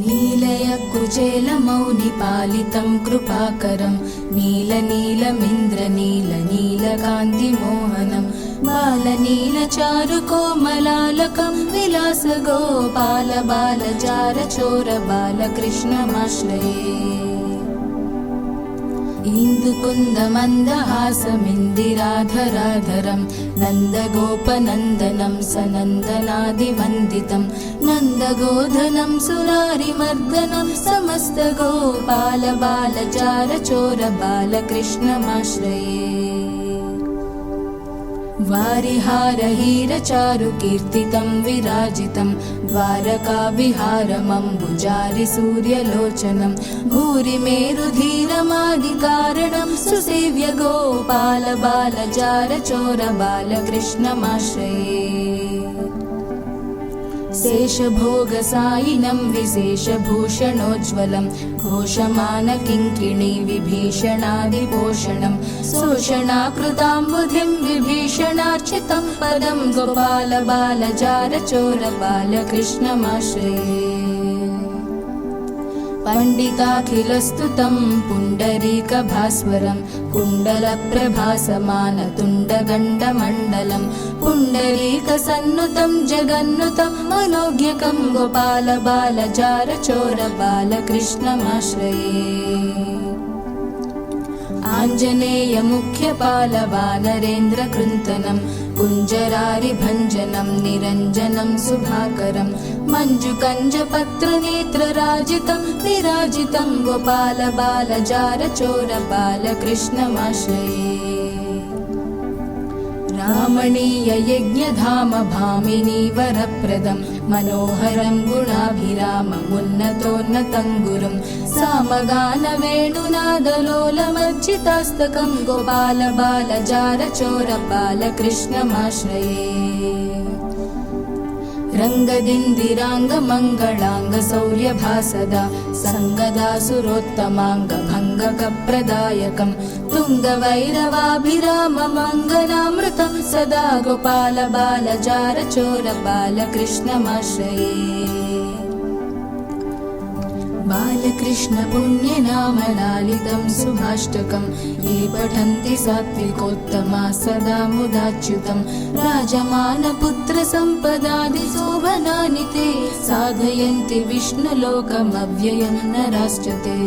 लीलया कुचेलमौनिपालितं कृपाकरं नीलनीलमिन्द्रनीलनीलकान्तिमोहनं बालनीलचारुकोमलालकं विलासगोपालबालचारचोरबालकृष्णमाश्रये। इन्दुकुन्दमन्दहासमिन्दिराधराधरं नन्दगोपनन्दनं सनन्दनादिवन्दितं नन्दगोधनं सुरारिमर्दनं समस्तगोपालबालचारचोरबालकृष्णमाश्रये। वारिहारहीरचारुकीर्तितं विराजितं द्वारकाविहारमम्बुजारिसूर्यलोचनं भूरिमेरुधीरमादिकारणं सुसेव्य गोपालबालचारचोरबालकृष्णमाश्रये। शेषभोगसायिनं विशेषभूषणोज्ज्वलं घोषमानकिङ्किणी विभीषणादिपोषणं शोषणाकृताम्बुधिं विभीषणार्चितं पदं गोपालबालचारचोरबालकृष्णमाश्रये। पण्डिताखिलस्तुतं पुण्डरीकभास्वरं कुण्डलप्रभासमानतुण्डगण्डमण्डलं पुण्डरीकसन्नुतं जगन्नुतं मनोज्ञकं गोपालबालचारचोरबालकृष्णमाश्रये। आञ्जनेयमुख्यपालवानरेन्द्रकृन्तनं कुञ्जरारिभञ्जनं निरञ्जनं सुधाकरं मञ्जुकञ्जपत्रनेत्रराजितं विराजितं गोपालबालचारचोरबालकृष्णमाश्रये। रामणीययज्ञधाम भामिनी वरप्रदं मनोहरं गुणाभिराममुन्नतोन्नतं गुरुं सामगानवेणुनादलोलमर्चितास्तकं गोपालबालचारचोरबालकृष्णमाश्रये। रङ्गदिन्दिराङ्गमङ्गलाङ्गशौर्यभासदा सङ्गदासुरोत्तमाङ्गभङ्गकप्रदायकं तुङ्गवैरवाभिराममङ्गलामृतं सदा गोपालबालचारचोरबालकृष्णमाश्रये। बालकृष्णपुण्यनामलालितं सुभाष्टकं ये पठन्ति सात्विकोत्तमा सदा मुदाच्युतं राजमानपुत्रसम्पदादिशोभनानि ते साधयन्ति विष्णुलोकमव्ययं नराश्च ते।